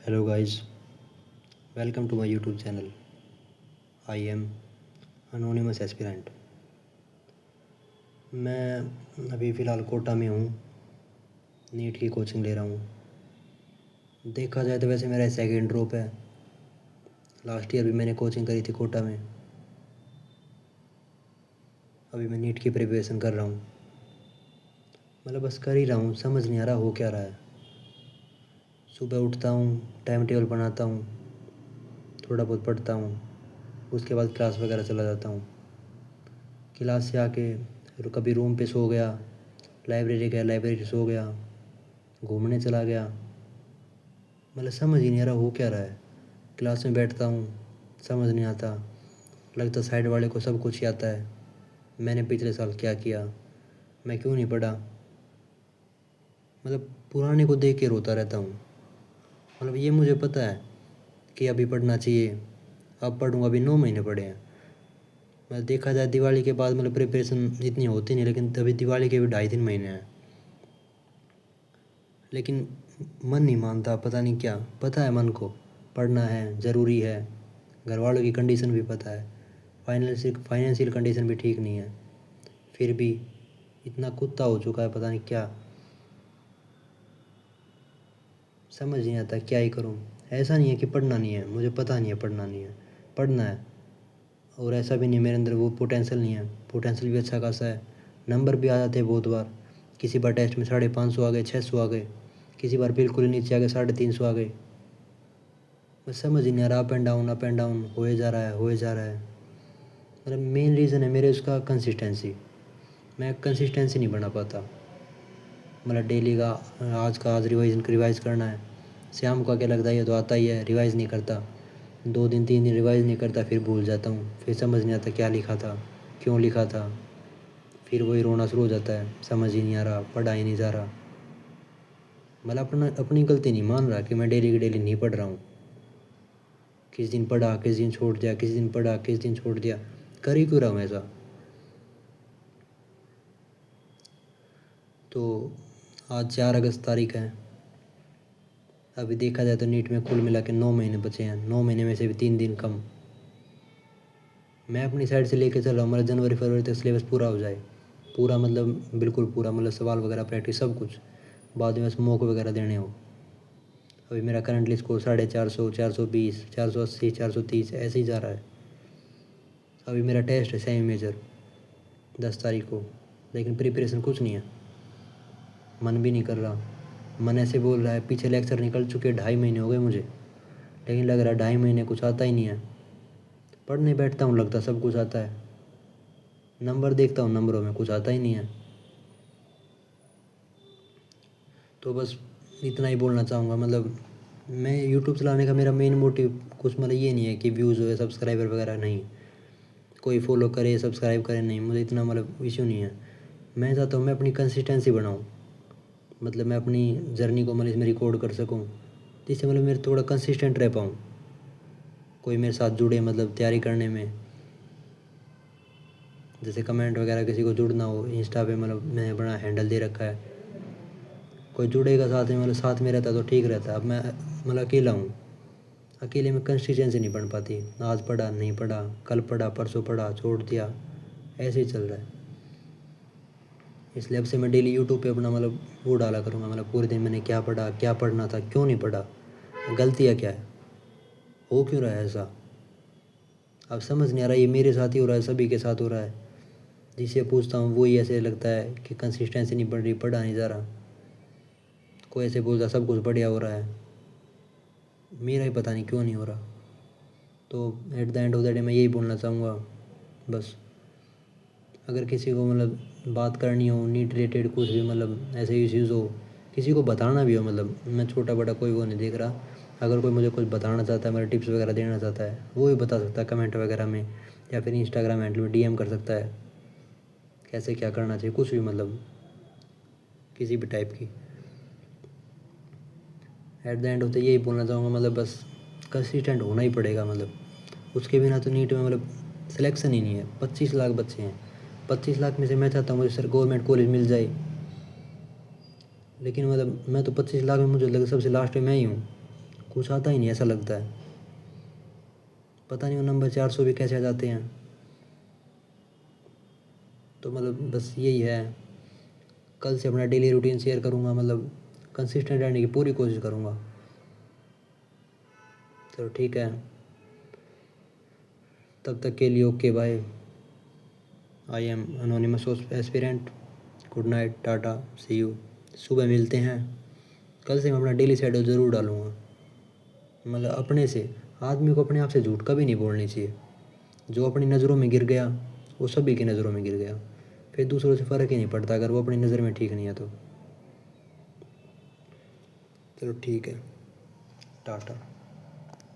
Hello guys, welcome to my YouTube channel. I am Anonymous Aspirant. मैं अभी फ़िलहाल कोटा में हूँ, नीट की कोचिंग ले रहा हूँ। देखा जाए तो वैसे मेरा सेकंड ड्रॉप है। लास्ट ईयर भी मैंने कोचिंग करी थी कोटा में। अभी मैं नीट की प्रिपरेशन कर रहा हूँ। मतलब बस कर ही रहा हूँ, समझ नहीं आ रहा हो क्या रहा है। सुबह उठता हूँ, टाइम टेबल बनाता हूँ, थोड़ा बहुत पढ़ता हूँ, उसके बाद क्लास वगैरह चला जाता हूँ। क्लास से आके कभी रूम पे सो गया, लाइब्रेरी गया, लाइब्रेरी सो गया, घूमने चला गया। मतलब समझ ही नहीं आ रहा हो क्या रहा है। क्लास में बैठता हूँ, समझ नहीं आता, लगता साइड वाले को सब कुछ ही आता है। मैंने पिछले साल क्या किया, मैं क्यों नहीं पढ़ा। मतलब पुराने को देख के रोता रहता हूँ। मतलब ये मुझे पता है कि अभी पढ़ना चाहिए, अब पढ़ूँगा। अभी 9 महीने पढ़े हैं। मतलब देखा जाए दिवाली के बाद मतलब प्रिपरेशन इतनी होती नहीं, लेकिन तभी दिवाली के भी 2.5-3 महीने हैं। लेकिन मन नहीं मानता, पता नहीं क्या। पता है मन को पढ़ना है, ज़रूरी है। घर वालों की कंडीशन भी पता है, फाइनेंशियल कंडीशन भी ठीक नहीं है। फिर भी इतना कुत्ता हो चुका है, पता नहीं क्या। समझ नहीं आता क्या ही करूँ। ऐसा नहीं है कि पढ़ना नहीं है, मुझे पता नहीं है पढ़ना नहीं है, पढ़ना है। और ऐसा भी नहीं मेरे अंदर वो पोटेंशियल नहीं है, पोटेंशियल भी अच्छा खासा है। नंबर भी आ जाते हैं बहुत बार। किसी बार टेस्ट में 550 आ गए, 600 आ गए, किसी बार बिल्कुल ही नीचे आ गए, 350 आ गए। बस समझ ही नहीं आ रहा, अप एंड डाउन होए जा रहा है, होए जा रहा है। मतलब मेन रीज़न है मेरे उसका कंसिस्टेंसी। मैं कंसिस्टेंसी नहीं बना पाता। मतलब डेली का आज का आज रिवाइज़ करना है। शाम को आके लगता है ये तो आता ही है, रिवाइज़ नहीं करता। 2 दिन 3 दिन रिवाइज़ नहीं करता, फिर भूल जाता हूँ। फिर समझ नहीं आता क्या लिखा था, क्यों लिखा था। फिर वही रोना शुरू हो जाता है, समझ ही नहीं आ रहा, पढ़ा ही नहीं जा रहा। मतलब अपनी गलती नहीं मान रहा कि मैं डेली की डेली नहीं पढ़ रहा हूँ। किस दिन पढ़ा, किस दिन छोड़ दिया, किस दिन पढ़ा, किस दिन छोड़ दिया। कर ही क्यों रहा हूँ ऐसा। तो आज 4 अगस्त तारीख है। अभी देखा जाए तो नीट में कुल मिला के 9 महीने बचे हैं। 9 महीने में से भी 3 दिन कम। मैं अपनी साइड से लेके चल रहा हूँ, मतलब जनवरी फरवरी तक सिलेबस पूरा हो जाए। पूरा मतलब बिल्कुल पूरा, मतलब सवाल वगैरह प्रैक्टिस सब कुछ। बाद में बस मॉक वगैरह देने हो। अभी मेरा करंटली स्कोर 450, 420, 480, 430 ऐसे ही जा रहा है। अभी मेरा टेस्ट है सेमी मेजर 10 तारीख को, लेकिन प्रिपरेशन कुछ नहीं है। मन भी नहीं कर रहा। मन ऐसे बोल रहा है, पीछे लेक्चर निकल चुके, 2.5 महीने हो गए मुझे, लेकिन लग रहा है 2.5 महीने कुछ आता ही नहीं है। पढ़ने बैठता हूँ, लगता सब कुछ आता है। नंबर देखता हूँ, नंबरों में कुछ आता ही नहीं है। तो बस इतना ही बोलना चाहूँगा। मतलब मैं यूट्यूब चलाने का मेरा मेन मोटिव कुछ मतलब ये नहीं है कि व्यूज़ हो, सब्सक्राइबर वगैरह नहीं, कोई फॉलो करे सब्सक्राइब करे, नहीं। मुझे इतना मतलब इशू नहीं है। मैं चाहता हूँ मैं अपनी कंसिस्टेंसी बनाऊँ। मतलब मैं अपनी जर्नी को मतलब इसमें रिकॉर्ड कर सकूँ, जिससे मतलब मेरे थोड़ा कंसिस्टेंट रह पाऊँ। कोई मेरे साथ जुड़े मतलब तैयारी करने में। जैसे कमेंट वगैरह किसी को जुड़ना हो इंस्टा पे, मतलब मैंने बड़ा हैंडल दे रखा है। कोई जुड़ेगा साथ में, मतलब साथ में रहता तो ठीक रहता। अब मैं मतलब अकेला हूँ, अकेले में कंसिस्टेंसी नहीं बन पाती। आज पढ़ा, नहीं पढ़ा, कल पढ़ा, परसों पढ़ा, छोड़ दिया, ऐसे ही चल रहा है। इसलिए अब से मैं डेली यूट्यूब पे अपना मतलब वो डाला करूँगा, मतलब पूरे दिन मैंने क्या पढ़ा, क्या पढ़ना था, क्यों नहीं पढ़ा, गलतियाँ क्या है, हो क्यों रहा है ऐसा। अब समझ नहीं आ रहा, ये मेरे साथ ही हो रहा है, सभी के साथ हो रहा है। जिससे पूछता हूँ वही ऐसे लगता है कि कंसिस्टेंसी नहीं बढ़ रही, पढ़ा नहीं जा रहा। कोई ऐसे बोलता सब कुछ बढ़िया हो रहा है, मेरा ही पता नहीं क्यों नहीं हो रहा। तो at the end of the day मैं यही बोलना चाहूँगा बस। अगर किसी को मतलब बात करनी हो नीट रिलेटेड, कुछ भी मतलब ऐसे इश्यूज़ हो, किसी को बताना भी हो, मतलब मैं छोटा बड़ा कोई वो नहीं देख रहा। अगर कोई मुझे कुछ बताना चाहता है, मेरे टिप्स वगैरह देना चाहता है, वो भी बता सकता है कमेंट वगैरह में, या फिर इंस्टाग्राम हैंडल में डीएम कर सकता है। कैसे क्या करना चाहिए, कुछ भी मतलब किसी भी टाइप की। At the end of the यही बोलना चाहूँगा, मतलब बस कंसिस्टेंट होना ही पड़ेगा। मतलब उसके बिना तो नीट में मतलब सिलेक्शन ही नहीं है। 25 लाख बच्चे हैं, 25 लाख में से मैं चाहता हूँ मुझे सर गवर्नमेंट कॉलेज मिल जाए। लेकिन मतलब मैं तो 25 लाख में मुझे लगा सबसे लास्ट में मैं ही हूँ। कुछ आता ही नहीं ऐसा लगता है। पता नहीं वो नंबर 400 भी कैसे आ जाते हैं। तो मतलब बस यही है, कल से अपना डेली रूटीन शेयर करूँगा, मतलब कंसिस्टेंट रहने की पूरी कोशिश करूँगा। चलो ठीक है, तब तक के लिए okay bye. I am anonymous aspirant. Good night, tata, see you. सुबह मिलते हैं। कल से मैं अपना डेली शेड्यूल ज़रूर डालूँगा। मतलब अपने से, आदमी को अपने आप से झूठ कभी नहीं बोलनी चाहिए। जो अपनी नज़रों में गिर गया वो सभी की नज़रों में गिर गया, फिर दूसरों से फ़र्क ही नहीं पड़ता अगर वो अपनी नज़र में ठीक नहीं है तो। चलो ठीक है, टाटा।